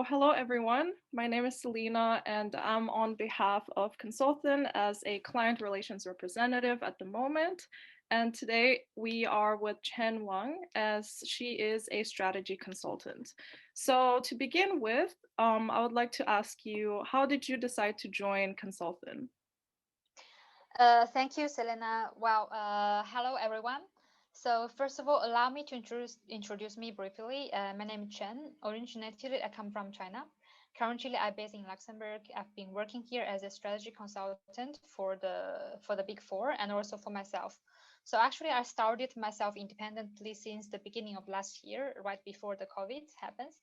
hello everyone. My name is Selena and I'm on behalf of Consulthon as a client relations representative at the moment. And today we are with Chen Wang as she is a strategy consultant. So to begin with, I would like to ask you, how did you decide to join Consulthon? Thank you, Selena. Well, hello everyone. So first of all, allow me to introduce me briefly. My name is Chen. Originally, I come from China. Currently, I'm based in Luxembourg. I've been working here as a strategy consultant for the Big 4 and also for myself. So actually, I started myself independently since the beginning of last year, right before the COVID happens.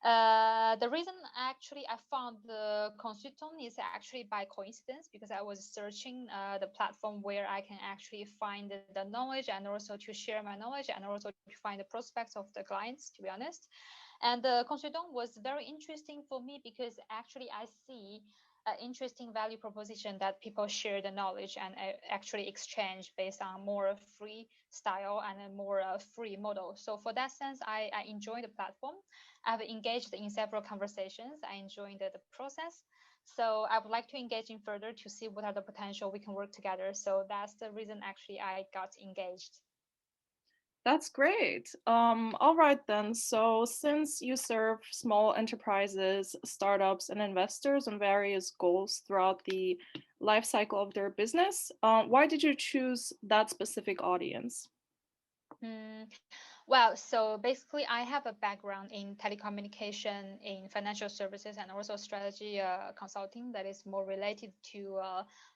The reason actually I found the Consulthon is actually by coincidence because I was searching the platform where I can actually find the knowledge and also to share my knowledge and also to find the prospects of the clients, to be honest. And the Consulthon was very interesting for me because actually I see an interesting value proposition that people share the knowledge and actually exchange based on more free style and a more free model. So for that sense, I enjoy the platform. I've engaged in several conversations. I enjoyed the process. So I would like to engage in further to see what are the potential we can work together. So that's the reason actually I got engaged. That's great. All right then. So since you serve small enterprises, startups, and investors on various goals throughout the life cycle of their business, why did you choose that specific audience? Mm, well, so basically, I have a background in telecommunication, in financial services, and also strategy consulting that is more related to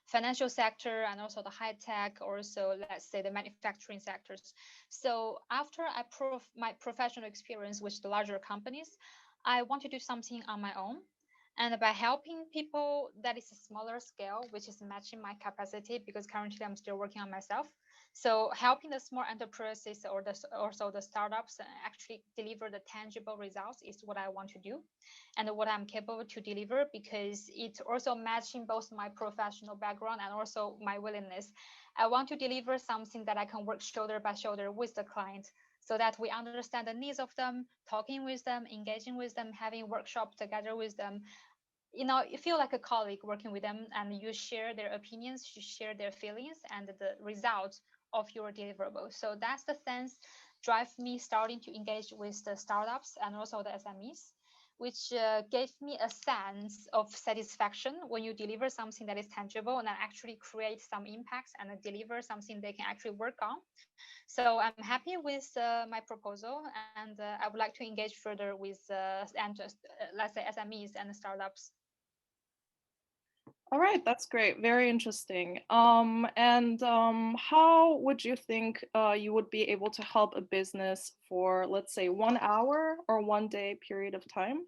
financial sector and also the high tech, also let's say the manufacturing sectors. So after my professional experience with the larger companies, I want to do something on my own. And by helping people that is a smaller scale, which is matching my capacity, because currently I'm still working on myself. So helping the small enterprises or also the startups actually deliver the tangible results is what I want to do and what I'm capable to deliver because it's also matching both my professional background and also my willingness. I want to deliver something that I can work shoulder by shoulder with the client so that we understand the needs of them, talking with them, engaging with them, having workshops together with them. You feel like a colleague working with them and you share their opinions, you share their feelings and the results of your deliverables. So that's the sense drive me starting to engage with the startups and also the SMEs, which gave me a sense of satisfaction when you deliver something that is tangible and actually create some impacts and deliver something they can actually work on. So I'm happy with my proposal and I would like to engage further with and just let's say SMEs and startups. All right, that's great. Very interesting. And how would you think you would be able to help a business for, let's say, 1 hour or 1 day period of time?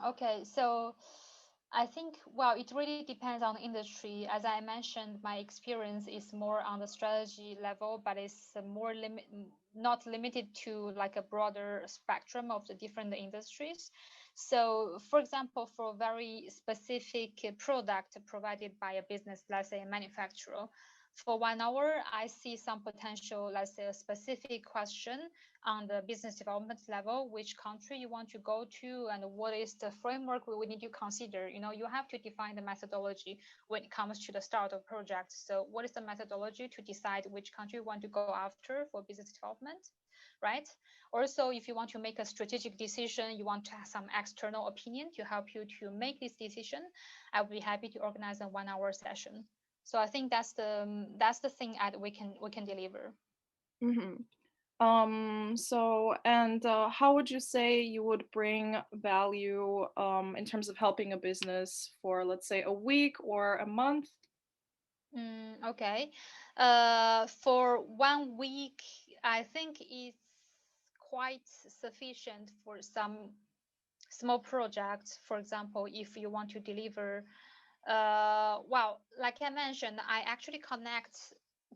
Okay, so I think, well, it really depends on the industry. As I mentioned, my experience is more on the strategy level, but it's not limited to like a broader spectrum of the different industries. So, for example, for a very specific product provided by a business, let's say a manufacturer, for 1 hour, I see some potential, let's say a specific question on the business development level, which country you want to go to and what is the framework we need to consider. You have to define the methodology when it comes to the start of project. So what is the methodology to decide which country you want to go after for business development, right? Also, if you want to make a strategic decision, you want to have some external opinion to help you to make this decision, I will be happy to organize a 1 hour session. So I think that's the thing that we can deliver. Hmm. And how would you say you would bring value in terms of helping a business for, let's say, a week or a month? Okay. For 1 week, I think it's quite sufficient for some small projects. For example, if you want to deliver, well, like I mentioned, I actually connect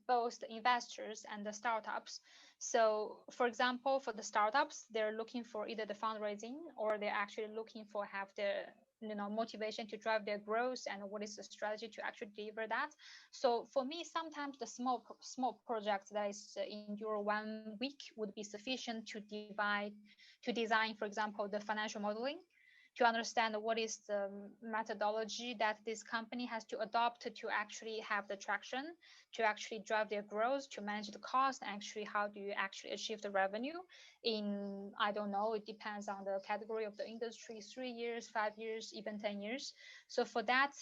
both the investors and the startups. So, for example, for the startups, they're looking for either the fundraising or they're actually looking for have the motivation to drive their growth and what is the strategy to actually deliver that. So for me, sometimes the small project that is in your 1 week would be sufficient to divide to design, for example, the financial modeling, to understand what is the methodology that this company has to adopt to actually have the traction, to actually drive their growth, to manage the cost, and actually how do you actually achieve the revenue in, I don't know, it depends on the category of the industry, 3 years, 5 years, even 10 years. So for that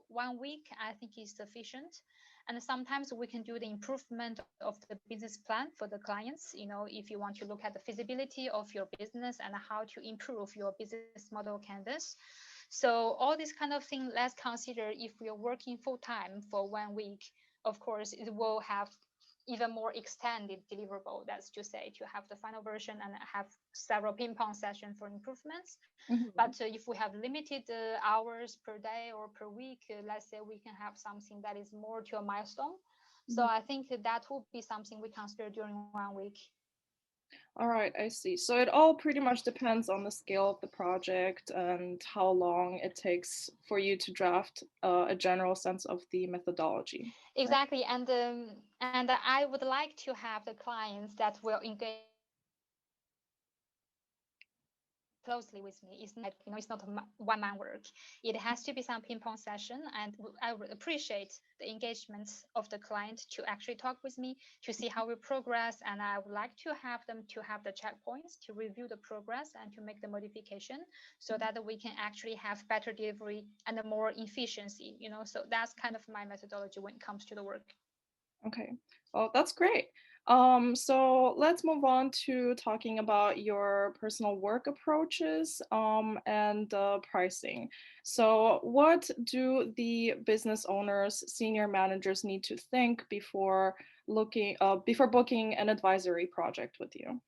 1 week, I think is sufficient. And sometimes we can do the improvement of the business plan for the clients, if you want to look at the feasibility of your business and how to improve your business model canvas. So all this kind of thing, let's consider if we are working full time for 1 week, of course it will have even more extended deliverable, that's to say, to have the final version and have several ping pong sessions for improvements. Mhm. But if we have limited hours per day or per week, let's say we can have something that is more to a milestone. So Mhm. I think that will be something we consider during 1 week. All right, I see. So it all pretty much depends on the scale of the project and how long it takes for you to draft a general sense of the methodology. Right? Exactly, and I would like to have the clients that will engage closely with me. It's not, it's not a one man work. It has to be some ping pong session, and I would appreciate the engagement of the client to actually talk with me to see how we progress. And I would like to have them to have the checkpoints to review the progress and to make the modification so that we can actually have better delivery and more efficiency. So that's kind of my methodology when it comes to the work. Okay. Well, that's great. So let's move on to talking about your personal work approaches and pricing. So, what do the business owners, senior managers need to think before booking an advisory project with you?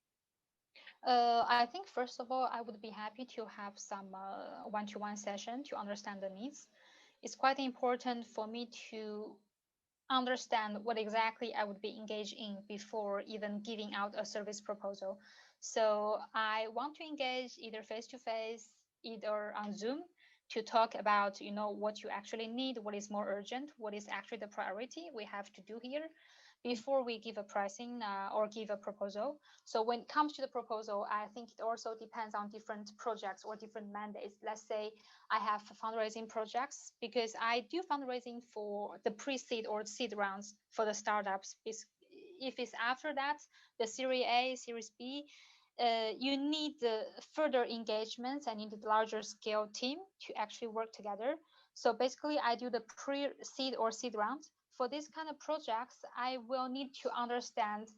I think first of all, I would be happy to have some one-to-one session to understand the needs. It's quite important for me to understand what exactly I would be engaged in before even giving out a service proposal. So I want to engage either face to face, either on Zoom to talk about, what you actually need, what is more urgent, what is actually the priority we have to do here before we give a pricing or give a proposal. So when it comes to the proposal, I think it also depends on different projects or different mandates. Let's say I have fundraising projects because I do fundraising for the pre-seed or seed rounds for the startups. If it's after that, the Series A, Series B, you need the further engagements and need a larger scale team to actually work together. So basically, I do the pre-seed or seed rounds. For this kind of projects, I will need to understand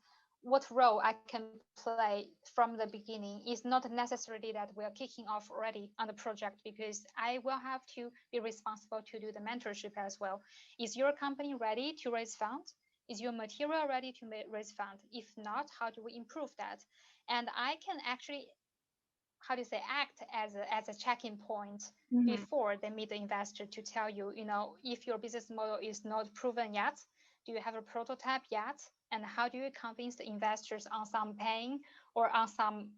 what role I can play from the beginning. It's not necessarily that we are kicking off already on the project because I will have to be responsible to do the mentorship as well. Is your company ready to raise funds? Is your material ready to raise funds? If not, how do we improve that? And I can actually, how do you say, act as a check-in point Mhm. before they meet the investor to tell you, if your business model is not proven yet, do you have a prototype yet, and how do you convince the investors on some pain or on some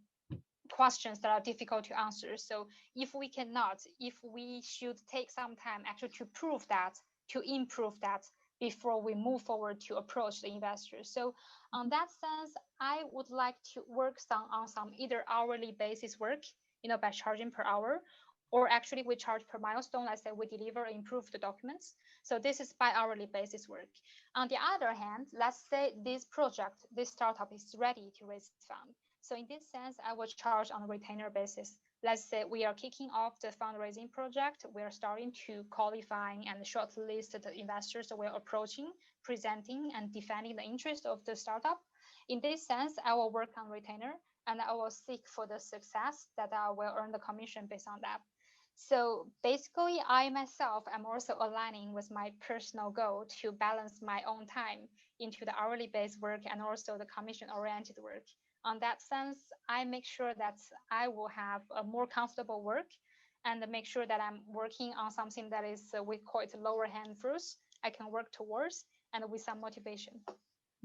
questions that are difficult to answer. So if we should take some time actually to prove that, to improve that before we move forward to approach the investors. So on that sense, I would like to work on some either hourly basis work, by charging per hour, or actually we charge per milestone. Let's say we deliver and improve the documents. So this is by hourly basis work. On the other hand, let's say this project, this startup is ready to raise fund. So in this sense, I will charge on a retainer basis. Let's say we are kicking off the fundraising project. We are starting to qualifying and shortlist the investors that we're approaching, presenting and defending the interest of the startup. In this sense, I will work on retainer and I will seek for the success that I will earn the commission based on that. So basically, I myself am also aligning with my personal goal to balance my own time into the hourly based work and also the commission oriented work. On that sense, I make sure that I will have a more comfortable work and make sure that I'm working on something that is, we call it lower hand fruits, I can work towards and with some motivation.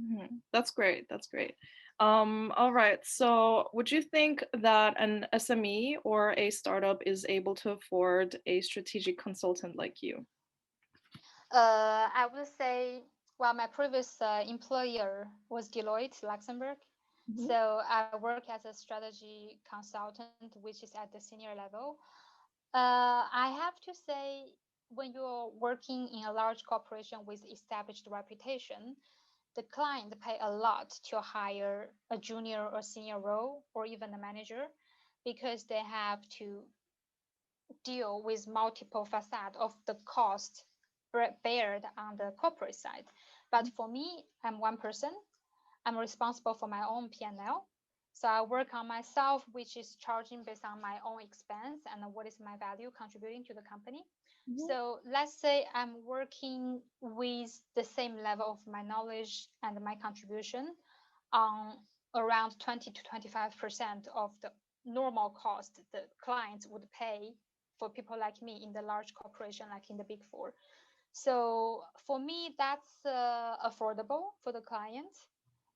Mhm. That's great. That's great. All right. So, would you think that an SME or a startup is able to afford a strategic consultant like you? I would say, well, my previous employer was Deloitte, Luxembourg. Mhm. So I work as a strategy consultant, which is at the senior level. I have to say, when you're working in a large corporation with established reputation, the client pay a lot to hire a junior or senior role or even a manager because they have to deal with multiple facets of the cost bared on the corporate side. But for me, I'm one person. I'm responsible for my own P&L. So I work on myself, which is charging based on my own expense and what is my value contributing to the company. Mhm. So let's say I'm working with the same level of my knowledge and my contribution on around 20 to 25% of the normal cost the clients would pay for people like me in the large corporation, like in the Big 4. So for me, that's affordable for the client,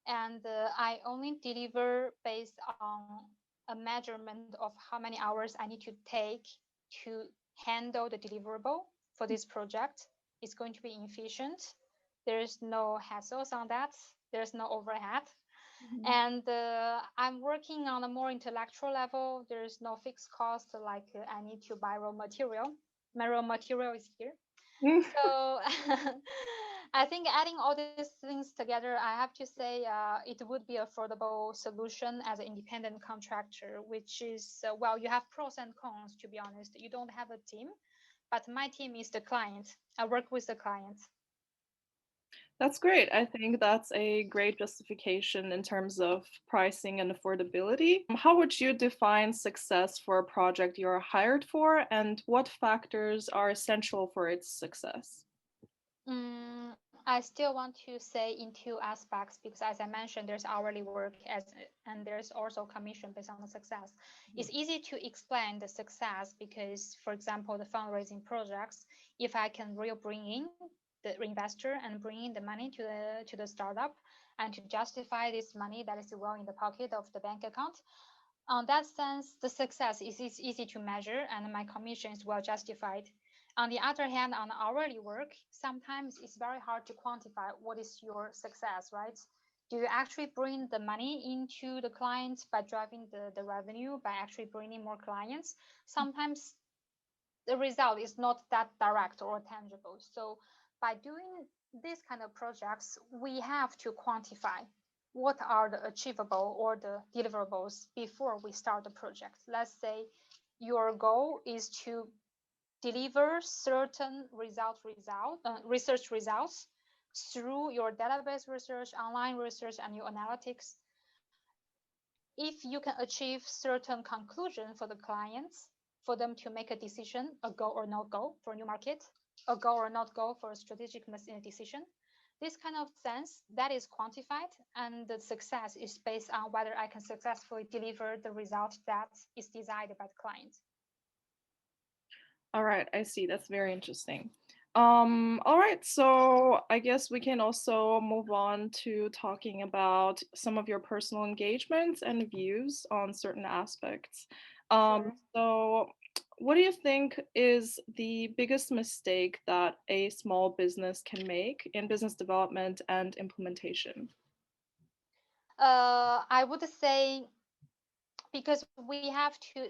and I only deliver based on a measurement of how many hours I need to take to handle the deliverable for this project. It's going to be efficient. There's no hassles on that. There's no overhead. Mhm. And I'm working on a more intellectual level. There's no fixed cost like I need to buy raw material. My raw material is here. Mhm. So I think adding all these things together, I have to say it would be affordable solution as an independent contractor, which is, well, you have pros and cons, to be honest. You don't have a team, but my team is the client. I work with the client. That's great. I think that's a great justification in terms of pricing and affordability. How would you define success for a project you're hired for, and what factors are essential for its success? I still want to say in two aspects because, as I mentioned, there's hourly work and there's also commission based on the success. It's easy to explain the success because, for example, the fundraising projects, if I can real bring in the investor and bring in the money to the startup and to justify this money that is well in the pocket of the bank account, on that sense, the success is easy to measure and my commission is well justified. On the other hand, on hourly work, sometimes it's very hard to quantify what is your success, right? Do you actually bring the money into the clients by driving the revenue, by actually bringing more clients? Sometimes the result is not that direct or tangible. So by doing these kind of projects, we have to quantify what are the achievable or the deliverables before we start the project. Let's say your goal is to deliver certain research results through your database research, online research, and your analytics. If you can achieve certain conclusion for the clients, for them to make a decision, a go or not go for a new market, a go or not go for a strategic decision, this kind of sense that is quantified, and the success is based on whether I can successfully deliver the result that is desired by the client. All right, I see. That's very interesting. All right, so I guess we can also move on to talking about some of your personal engagements and views on certain aspects. Sure. So what do you think is the biggest mistake that a small business can make in business development and implementation? I would say because we have to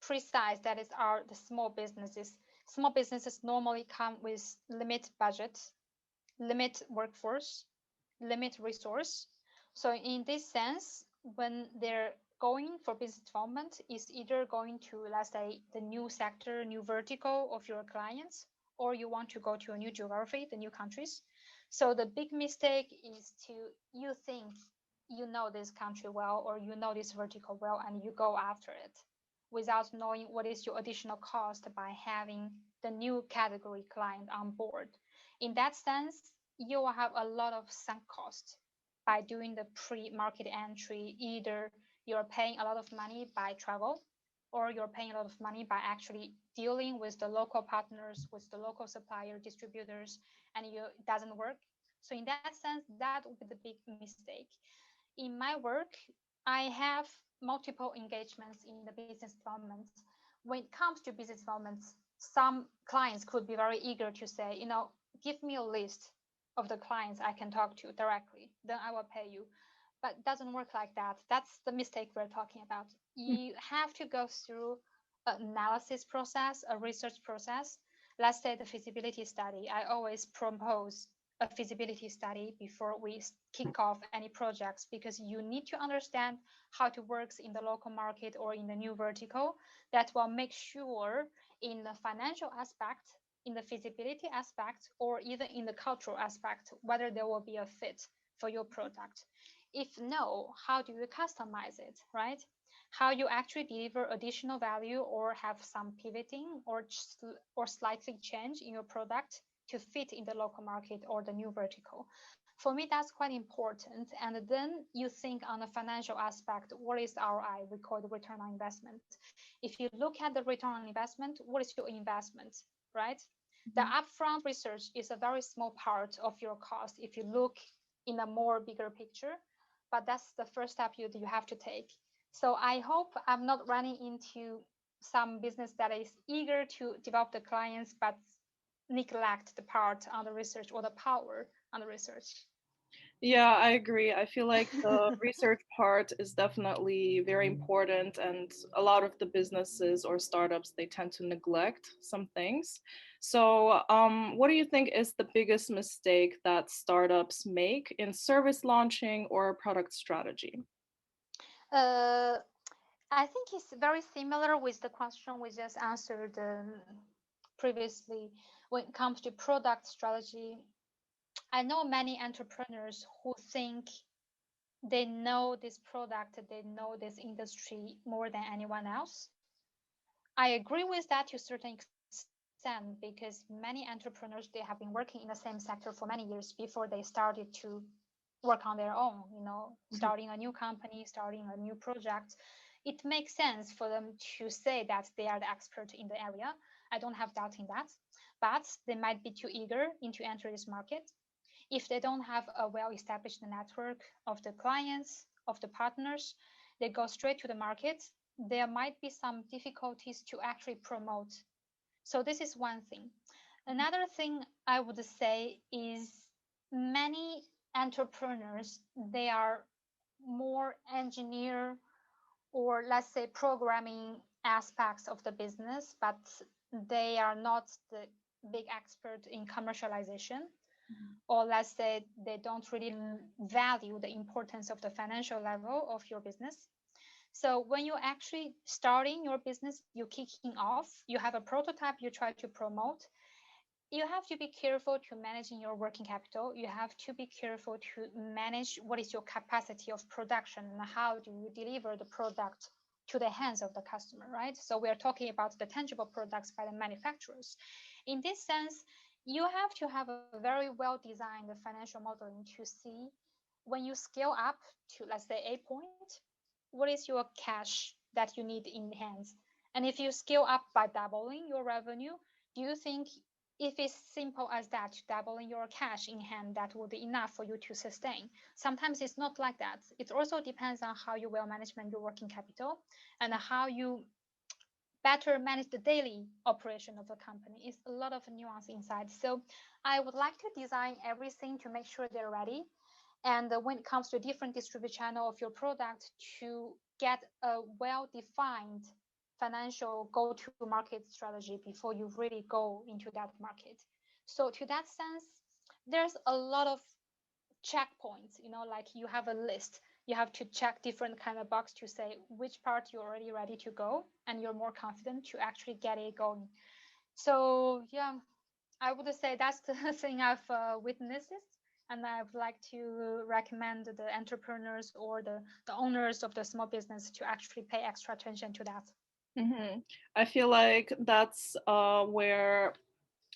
precise that is our the small businesses. Small businesses normally come with limit budget, limit workforce, limit resource. So in this sense, when they're going for business development, is either going to, let's say, the new sector, new vertical of your clients, or you want to go to a new geography, the new countries. So the big mistake is to you think you know this country well or you know this vertical well and you go after it without knowing what is your additional cost by having the new category client on board. In that sense, you will have a lot of sunk cost by doing the pre-market entry. Either you're paying a lot of money by travel, or you're paying a lot of money by actually dealing with the local partners, with the local supplier distributors, and it doesn't work. So in that sense, that would be the big mistake. In my work, I have multiple engagements in the business development. When it comes to business development, some clients could be very eager to say, give me a list of the clients I can talk to directly, then I will pay you. but it doesn't work like that. That's the mistake we're talking about. You have to go through an analysis process, a research process. Let's say the feasibility study. I always propose a feasibility study before we kick off any projects, because you need to understand how it works in the local market or in the new vertical. That will make sure in the financial aspect, in the feasibility aspect, or even in the cultural aspect, whether there will be a fit for your product. If no, how do you customize it, right? How you actually deliver additional value or have some pivoting or slightly change in your product to fit in the local market or the new vertical. For me, that's quite important. And then you think on the financial aspect, what is ROI? We call it return on investment. If you look at the return on investment, what is your investment, right? The Mhm. upfront research is a very small part of your cost if you look in a more bigger picture, but that's the first step you have to take. So I hope I'm not running into some business that is eager to develop the clients but neglect the part on the research or the power on the research. Yeah, I agree. I feel like the research part is definitely very important, and a lot of the businesses or startups they tend to neglect some things. So, what do you think is the biggest mistake that startups make in service launching or product strategy? uh, I think it's very similar with the question we just answered previously. When it comes to product strategy, I know many entrepreneurs who think they know this product, they know this industry more than anyone else. I agree with that to a certain extent, because many entrepreneurs they have been working in the same sector for many years before they started to work on their own, starting a new company, starting a new project. It makes sense for them to say that they are the expert in the area. I don't have doubt in that. But they might be too eager into enter this market. If they don't have a well-established network of the clients, of the partners, they go straight to the market. There might be some difficulties to actually promote. So this is one thing. Another thing I would say is many entrepreneurs, they are more engineer or let's say programming aspects of the business, but they are not the big expert in commercialization, or let's say they don't really value the importance of the financial level of your business. So when you're actually starting your business, you're kicking off, you have a prototype you try to promote, you have to be careful to managing your working capital. You have to be careful to manage what is your capacity of production and how do you deliver the product to the hands of the customer, right? So we are talking about the tangible products by the manufacturers. In this sense, you have to have a very well designed financial modeling to see when you scale up to, let's say, a point, what is your cash that you need in hands? And if you scale up by doubling your revenue, do you think if it's simple as that, doubling your cash in hand, that will be enough for you to sustain? Sometimes it's not like that. It also depends on how you will manage your working capital and how you better manage the daily operation of the company. It's a lot of nuance inside. So I would like to design everything to make sure they're ready. And when it comes to different distribution channel of your product, to get a well-defined financial go-to-market strategy before you really go into that market. So to that sense, there's a lot of checkpoints, like you have a list. You have to check different kind of box to say which part you're already ready to go and you're more confident to actually get it going. So yeah, I would say that's the thing I've witnessed, and I would like to recommend the entrepreneurs or the owners of the small business to actually pay extra attention to that. I feel like that's where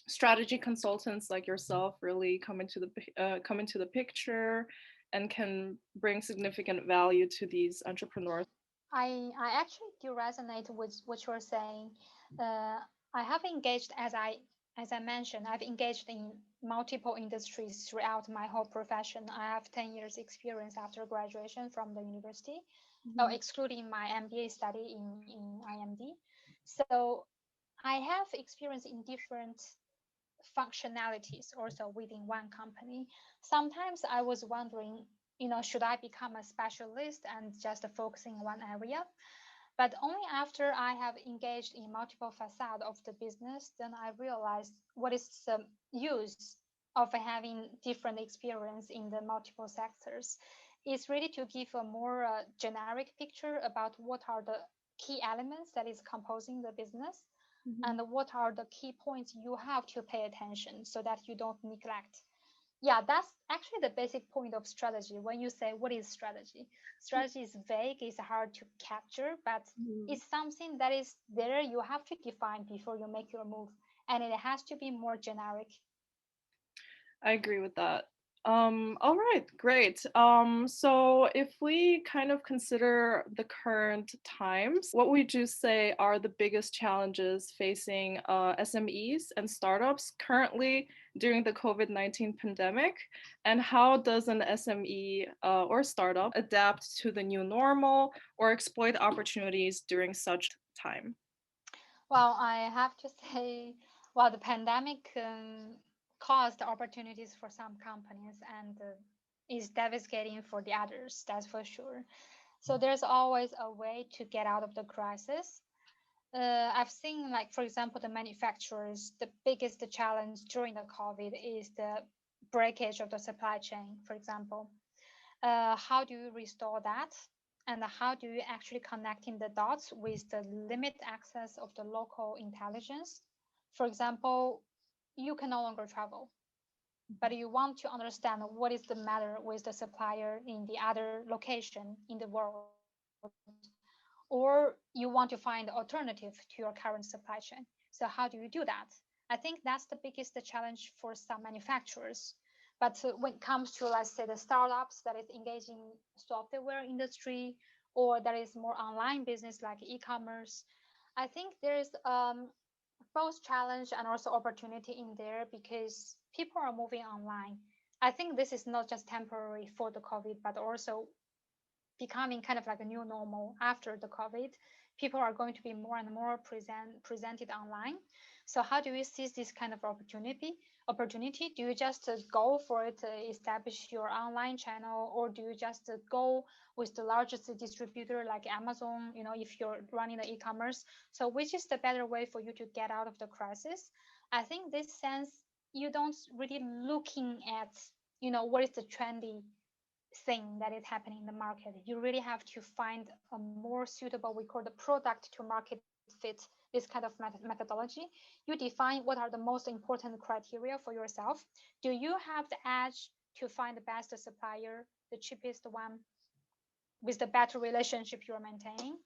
strategy consultants like yourself really come into the picture and can bring significant value to these entrepreneurs. I actually do resonate with what you're saying. Uh, I have engaged, as I mentioned, I've engaged in multiple industries throughout my whole profession. I have 10 years experience after graduation from the university, Mhm. excluding my MBA study in IMD. So I have experience in different functionalities also within one company. Sometimes I was wondering, should I become a specialist and just focusing on one area? But only after I have engaged in multiple facades of the business, then I realized what is the use of having different experience in the multiple sectors. It's really to give a more generic picture about what are the key elements that is composing the business Mhm. and what are the key points you have to pay attention so that you don't neglect. Yeah, that's actually the basic point of strategy. When you say what is strategy, strategy is vague, it's hard to capture, but Mhm. it's something that is there you have to define before you make your move, and it has to be more generic. I agree with that. All right, great. So if we kind of consider the current times, what would you say are the biggest challenges facing SMEs and startups currently during the COVID-19 pandemic? And how does an SME or startup adapt to the new normal or exploit opportunities during such time? Well, I have to say, well, the pandemic caused opportunities for some companies and is devastating for the others, that's for sure. So there's always a way to get out of the crisis. I've seen, like, for example, the manufacturers, the biggest challenge during the COVID is the breakage of the supply chain, for example. How do you restore that? And how do you actually connecting the dots with the limit access of the local intelligence? For example, you can no longer travel, but you want to understand what is the matter with the supplier in the other location in the world, or you want to find alternative to your current supply chain. So how do you do that? I think that's the biggest challenge for some manufacturers. But when it comes to, let's say, the startups that is engaging software industry, or that is more online business like e-commerce, I think there is both challenge and also opportunity in there because people are moving online. I think this is not just temporary for the COVID, but also becoming kind of like a new normal after the COVID. People are going to be more and more presented online. So how do you seize this kind of opportunity? Do you just go for it, establish your online channel, or do you just go with the largest distributor like Amazon, if you're running the e-commerce? So which is the better way for you to get out of the crisis? I think this sense, you don't really looking at, what is the trendy thing that is happening in the market. You really have to find a more suitable, we call the product to market fit, this kind of methodology. You define what are the most important criteria for yourself. Do you have the edge to find the best supplier, the cheapest one, with the better relationship you're maintaining?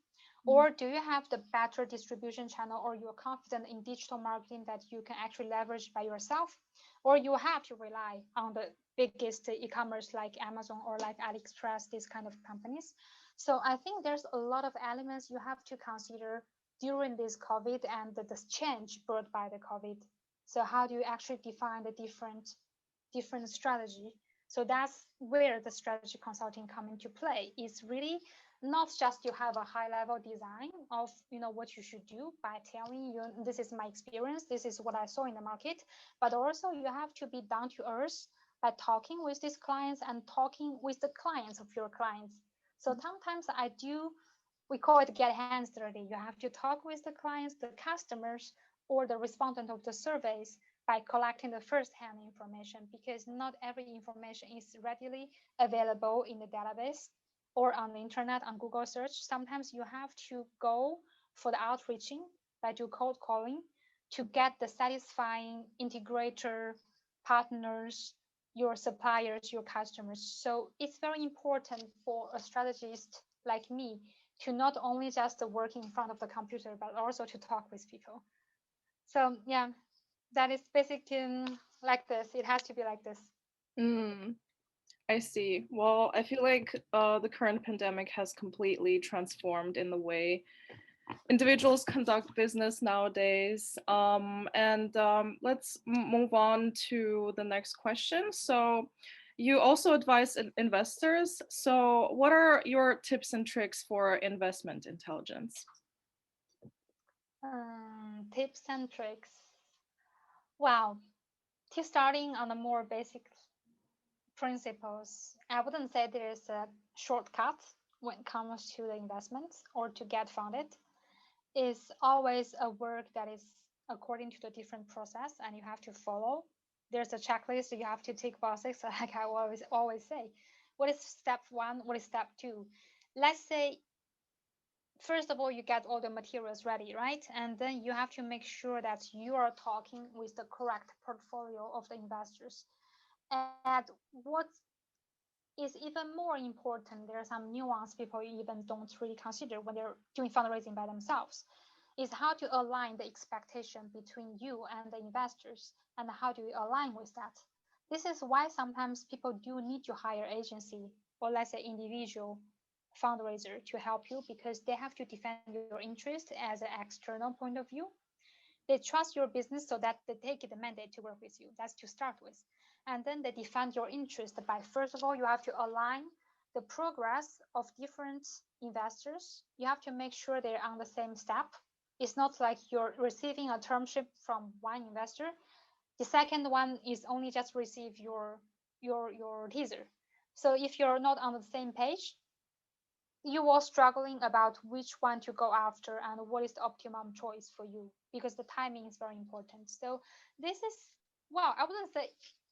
Or do you have the better distribution channel, or you're confident in digital marketing that you can actually leverage by yourself? Or you have to rely on the biggest e-commerce like Amazon or like AliExpress, these kind of companies. So I think there's a lot of elements you have to consider during this COVID and the change brought by the COVID. So how do you actually define the different strategy? So that's where the strategy consulting come into play. It's really not just you have a high level design of what you should do by telling you this is my experience, this is what I saw in the market, but also you have to be down to earth by talking with these clients and talking with the clients of your clients. So sometimes I do, we call it get hands dirty. You have to talk with the clients, the customers, or the respondent of the surveys by collecting the first-hand information, because not every information is readily available in the database or on the internet on Google search. Sometimes you have to go for the outreaching by do cold calling to get the satisfying integrator partners, your suppliers, your customers. So it's very important for a strategist like me to not only just work in front of the computer, but also to talk with people. So yeah, that is basically like this. It has to be like this. Mm. I see. Well, I feel like the current pandemic has completely transformed in the way individuals conduct business nowadays. And let's move on to the next question. So, you also advise investors. So, what are your tips and tricks for investment intelligence? Tips and tricks. Wow. Starting on a more basic principles. I wouldn't say there's a shortcut when it comes to the investments or to get funded. It's always a work that is according to the different process and you have to follow. There's a checklist you have to tick boxes, like I always say. What is step one? What is step two? Let's say first of all you get all the materials ready, right? And then you have to make sure that you are talking with the correct portfolio of the investors. And what is even more important, there are some nuance people even don't really consider when they're doing fundraising by themselves, is how to align the expectation between you and the investors, and how do you align with that. This is why sometimes people do need to hire agency, or let's say individual fundraiser, to help you, because they have to defend your interest as an external point of view. They trust your business so that they take the mandate to work with you. That's to start with. And then they defend your interest by, first of all, you have to align the progress of different investors. You have to make sure they're on the same step. It's not like you're receiving a term sheet from one investor. The second one is only just receive your teaser. So if you're not on the same page, you are struggling about which one to go after and what is the optimum choice for you, because the timing is very important. So this is, well, I wouldn't say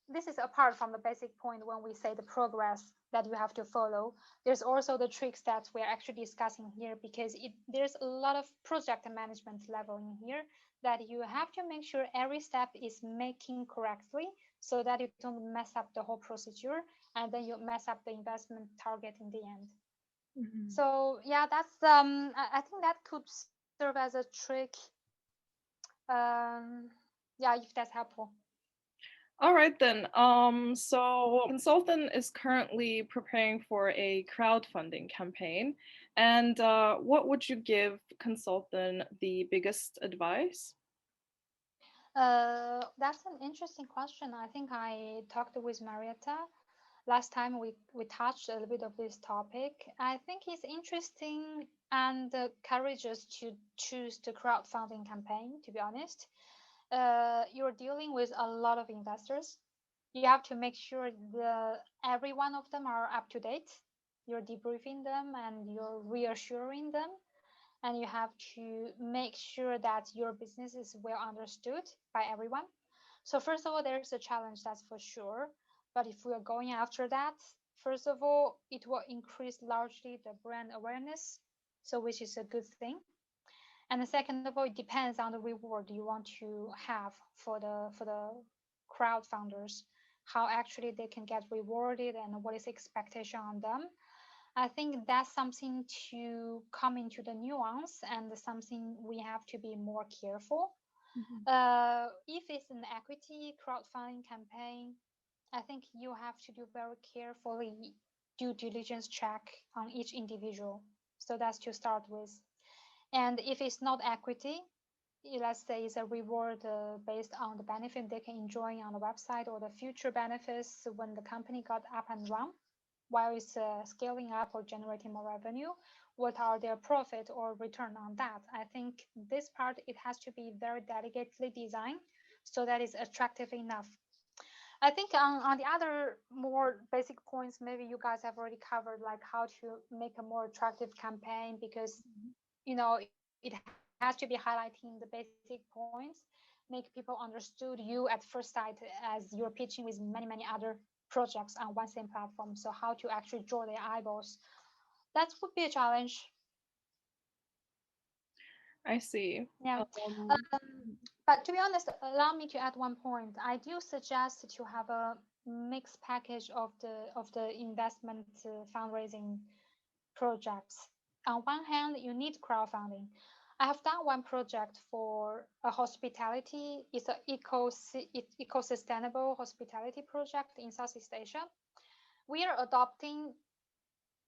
this is apart from the basic point when we say the progress that you have to follow. There's also the tricks that we're actually discussing here, because there's a lot of project management level in here that you have to make sure every step is making correctly so that you don't mess up the whole procedure and then you mess up the investment target in the end. Mhm. So yeah, that's I think that could serve as a trick. Um, yeah, if that's helpful. All right then. So Consulthon is currently preparing for a crowdfunding campaign, and what would you give Consulthon the biggest advice? That's an interesting question. I think I talked with Marietta last time. We touched a little bit of this topic. I think it's interesting and courageous to choose the crowdfunding campaign. To be honest, you're dealing with a lot of investors. You have to make sure every one of them are up to date. You're debriefing them and you're reassuring them, and you have to make sure that your business is well understood by everyone. So first of all, there's a challenge, that's for sure. But if we are going after that, first of all, it will increase largely the brand awareness, so which is a good thing. And the second of all, it depends on the reward you want to have for the crowd founders, how actually they can get rewarded and what is expectation on them. I think that's something to come into the nuance and something we have to be more careful. Mhm. If it's an equity crowdfunding campaign, I think you have to do very carefully due diligence check on each individual. So that's to start with. And if it's not equity, let's say it's a reward based on the benefit they can enjoy on the website or the future benefits when the company got up and run, while it's scaling up or generating more revenue, what are their profit or return on that? I think this part, it has to be very delicately designed so that it's attractive enough. I think on the other more basic points, maybe you guys have already covered, like how to make a more attractive campaign, because it has to be highlighting the basic points, make people understood you at first sight, as you're pitching with many other projects on one same platform. So how to actually draw their eyeballs, that would be a challenge. I see. Yeah. Um, But to be honest, allow me to add one point. I do suggest to have a mixed package of the investment fundraising projects. On one hand, you need crowdfunding. I have done one project for a hospitality. It's an eco-sustainable hospitality project in Southeast Asia. We are adopting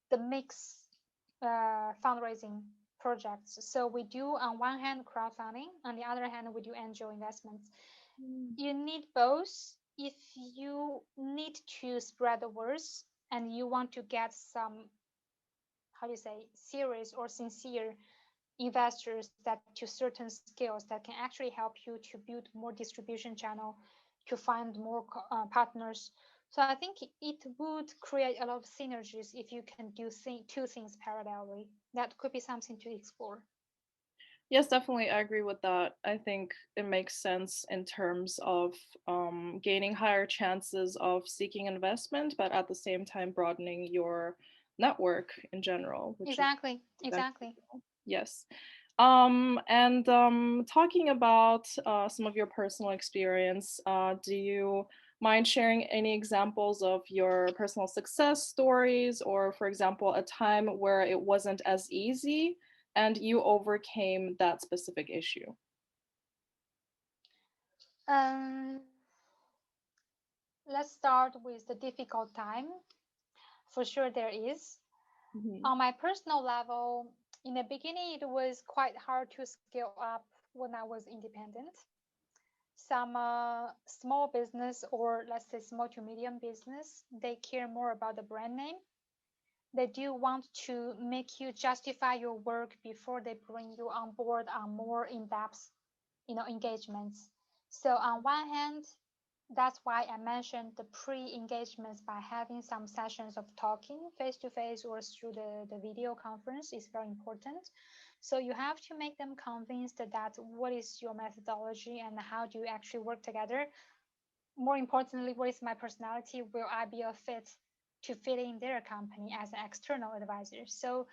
the mix fundraising projects. So we do on one hand crowdfunding, on the other hand we do angel investments. mm, You need both if you need to spread the words and you want to get some, how do you say, serious or sincere investors that to certain skills that can actually help you to build more distribution channel, to find more partners. So I think it would create a lot of synergies if you can do two things parallelly. That could be something to explore. Yes, definitely. I agree with that. I think it makes sense in terms of gaining higher chances of seeking investment, but at the same time broadening your network in general, which is Exactly, exactly. beneficial. Yes. And talking about some of your personal experience, do you mind sharing any examples of your personal success stories, or, for example, a time where it wasn't as easy and you overcame that specific issue? Um, let's start with the difficult time. For sure, there is. Hmm. On my personal level, in the beginning, it was quite hard to scale up when I was independent. Some small business, or let's say small to medium business, they care more about the brand name. They do want to make you justify your work before they bring you on board on more in-depth, engagements. So on one hand, that's why I mentioned the pre-engagements by having some sessions of talking face to face or through the video conference is very important. So you have to make them convinced that what is your methodology and how do you actually work together. More importantly, what is my personality? Will I be a fit to fit in their company as an external advisor? So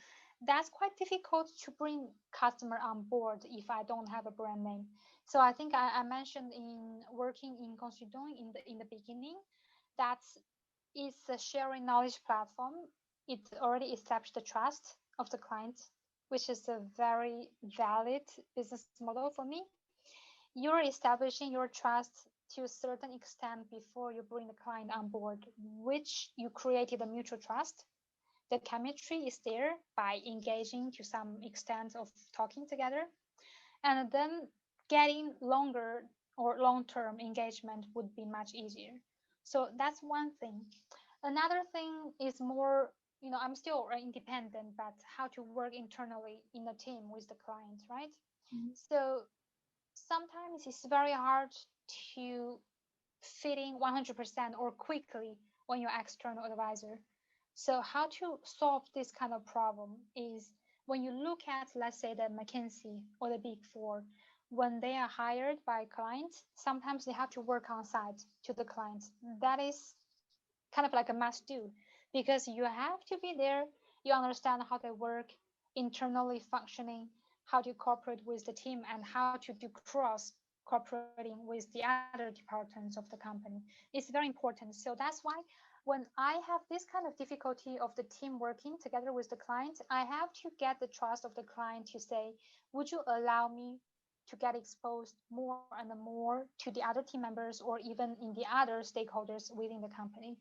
that's quite difficult to bring customer on board if I don't have a brand name. So I think I mentioned in working in Consulthon in the beginning that it's a sharing knowledge platform. It already established the trust of the client, which is a very valid business model for me. You're establishing your trust to a certain extent before you bring the client on board, which you created a mutual trust. The chemistry is there by engaging to some extent of talking together, and then getting longer or long-term engagement would be much easier. So that's one thing. Another thing is more, I'm still independent, but how to work internally in a team with the client, right? So sometimes it's very hard to fit in 100% or quickly when you're external advisor. So how to solve this kind of problem is when you look at, let's say, the McKinsey or the Big 4, when they are hired by clients, sometimes they have to work on site to the clients. That is kind of like a must do because you have to be there. You understand how they work, internally functioning, how to cooperate with the team, and how to do cross cooperating with the other departments of the company. It's very important. So that's why when I have this kind of difficulty of the team working together with the client, I have to get the trust of the client to say, would you allow me to get exposed more and more to the other team members or even in the other stakeholders within the company?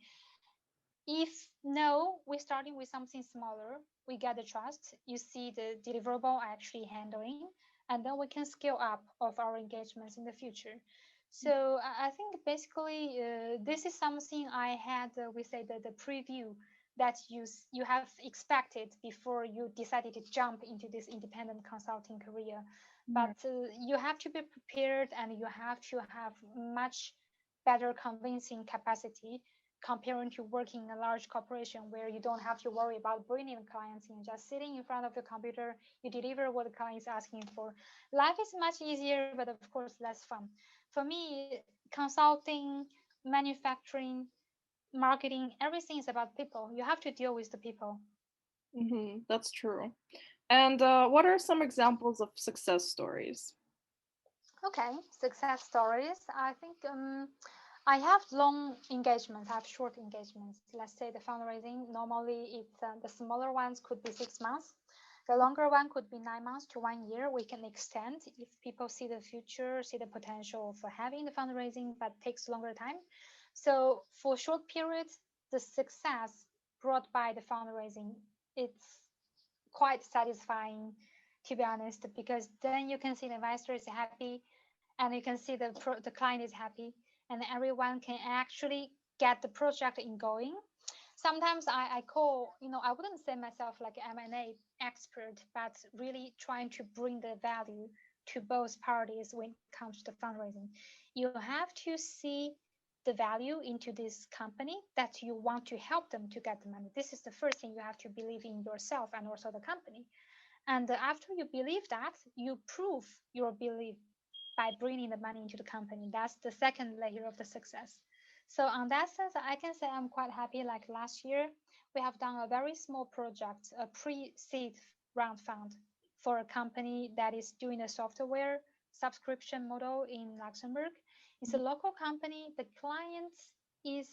If no, we're starting with something smaller. We get the trust. You see the deliverable actually handling, and then we can scale up of our engagements in the future. So I think basically this is something I had, we say the preview that you have expected before you decided to jump into this independent consulting career. Yeah. But you have to be prepared and you have to have much better convincing capacity comparing to working in a large corporation where you don't have to worry about bringing clients in, just sitting in front of your computer, you deliver what the client is asking for. Life is much easier, but of course less fun. For me, consulting, manufacturing, marketing, everything is about people. You have to deal with the people. That's true. And what are some examples of success stories? Okay, success stories. I think I have long engagements, I have short engagements. Let's say the fundraising, normally it's the smaller ones could be 6 months. The longer one could be 9 months to 1 year. We can extend if people see the future, see the potential for having the fundraising, but takes longer time. So for short periods, the success brought by the fundraising, it's quite satisfying to be honest, because then you can see the investor is happy and you can see the client is happy and everyone can actually get the project in going. Sometimes I call, I wouldn't say myself like M&A expert, but really trying to bring the value to both parties when it comes to fundraising. You have to see the value into this company, that you want to help them to get the money. This is the first thing. You have to believe in yourself and also the company. And after you believe that, you prove your belief by bringing the money into the company. That's the second layer of the success. So on that sense, I can say I'm quite happy. Like last year, we have done a very small project, a pre-seed round fund for a company that is doing a software subscription model in Luxembourg. It's a local company. The client is,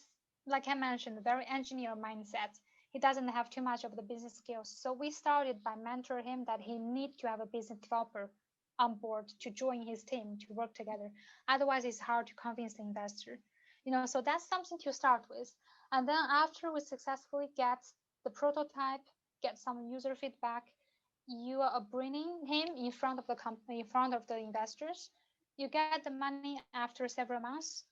like I mentioned, a very engineer mindset. He doesn't have too much of the business skills. So we started by mentoring him that he need to have a business developer on board to join his team to work together. Otherwise, it's hard to convince the investor. So that's something to start with. And then after we successfully get the prototype, get some user feedback, you are bringing him in front of the company, in front of the investors. You get the money after several months.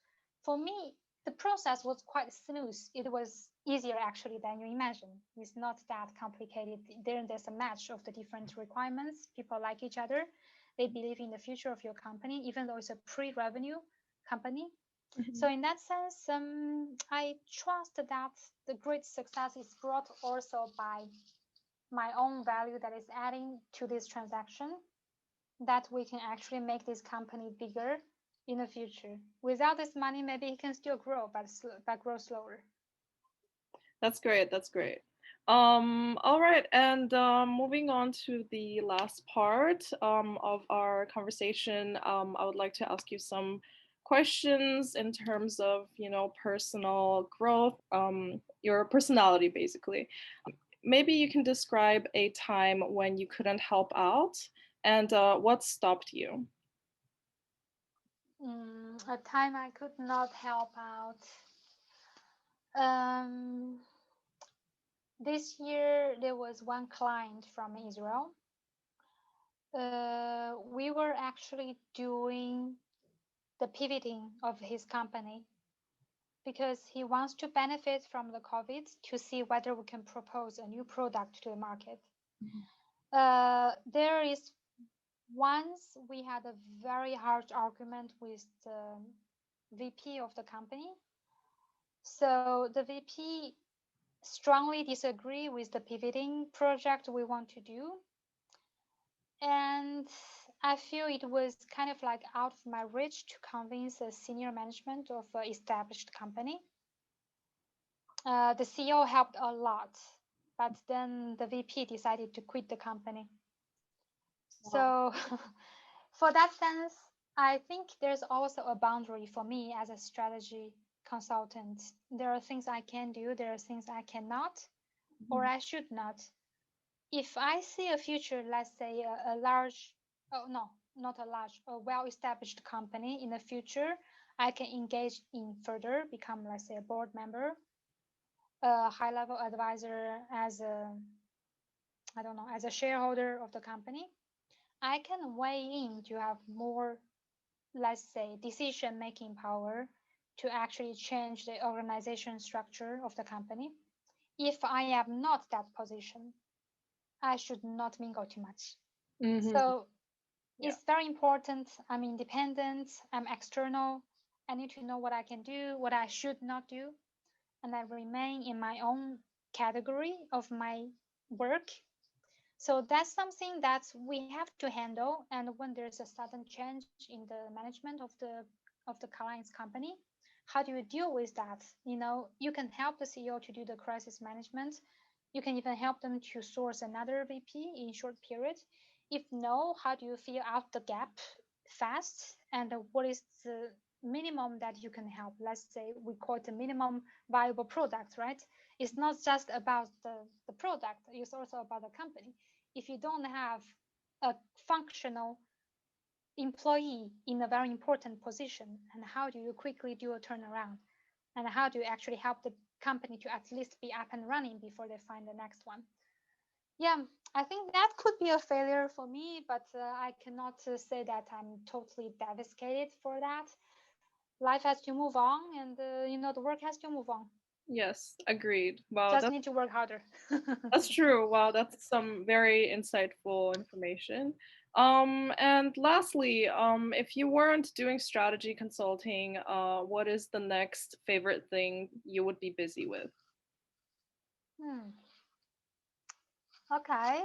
For me, the process was quite smooth. It was easier actually than you imagine. It's not that complicated. There's a match of the different requirements. People like each other. They believe in the future of your company, even though it's a pre-revenue company. So in that sense, I trust that the great success is brought also by my own value that is adding to this transaction, that we can actually make this company bigger in the future. Without this money, maybe it can still grow, but grow slower. That's great. That's great. All right, and moving on to the last part of our conversation, I would like to ask you some questions in terms of, personal growth, your personality, basically. Maybe you can describe a time when you couldn't help out and what stopped you. A time I could not help out. This year there was one client from Israel. We were actually doing the pivoting of his company because he wants to benefit from the COVID to see whether we can propose a new product to the market. There is once we had a very hard argument with the VP of the company. So the VP strongly disagree with the pivoting project we want to do. And I feel it was kind of like out of my reach to convince the senior management of an established company. The CEO helped a lot, but then the VP decided to quit the company. So for that sense, I think there's also a boundary for me as a strategy consultant. There are things I can do, there are things I cannot, or I should not. If I see a future, let's say a large, oh no, not a large, a well-established company in the future, I can engage in further, become, let's say, a board member, a high-level advisor, as a, I don't know, as a shareholder of the company. I can weigh in to have more, let's say, decision-making power to actually change the organization structure of the company. If I am not that position, I should not mingle too much. So it's very important. I'm independent. I'm external. I need to know what I can do, what I should not do, and I remain in my own category of my work. So that's something that we have to handle. And when there's a sudden change in the management of the client's company, how do you deal with that? You can help the CEO to do the crisis management. You can even help them to source another VP in short period. If no, how do you fill out the gap fast? And what is the minimum that you can help? Let's say we call it the minimum viable product, right? It's not just about the product, it's also about the company. If you don't have a functional employee in a very important position, and how do you quickly do a turnaround? And how do you actually help the company to at least be up and running before they find the next one? Yeah, I think that could be a failure for me, but I cannot say that I'm totally devastated for that. Life has to move on, and the work has to move on. Yes, agreed. Wow, just need to work harder. That's true. Wow, that's some very insightful information. And lastly, if you weren't doing strategy consulting, what is the next favorite thing you would be busy with? Hmm. Okay.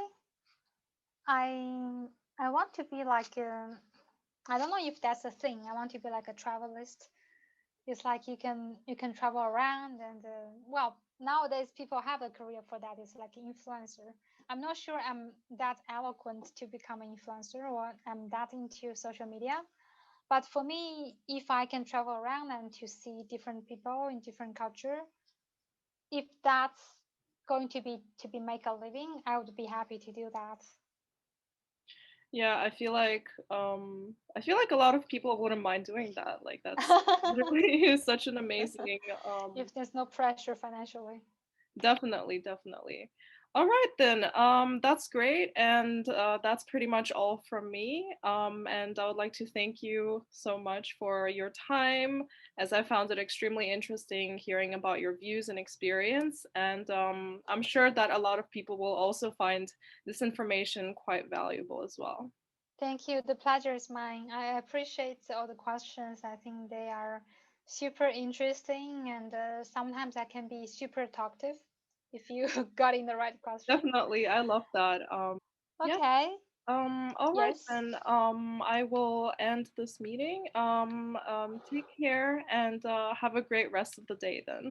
I I want to be like I don't know if that's a thing. I want to be like a travelist. It's like you can travel around and well, nowadays people have a career for that. It's like influencer. I'm not sure I'm that eloquent to become an influencer or I'm that into social media. But for me, if I can travel around and to see different people in different culture, if that's going to be make a living, I would be happy to do that. Yeah, I feel like a lot of people wouldn't mind doing that. Like that's literally such an amazing If there's no pressure financially. definitely, definitely. All right then. That's great, and that's pretty much all from me. And I would like to thank you so much for your time, as I found it extremely interesting hearing about your views and experience. And I'm sure that a lot of people will also find this information quite valuable as well. Thank you. The pleasure is mine. I appreciate all the questions. I think they are super interesting, and sometimes I can be super talkative if you got in the right question. Definitely, I love that. Yeah. Okay. All right Yes. then. I will end this meeting. Take care and have a great rest of the day then.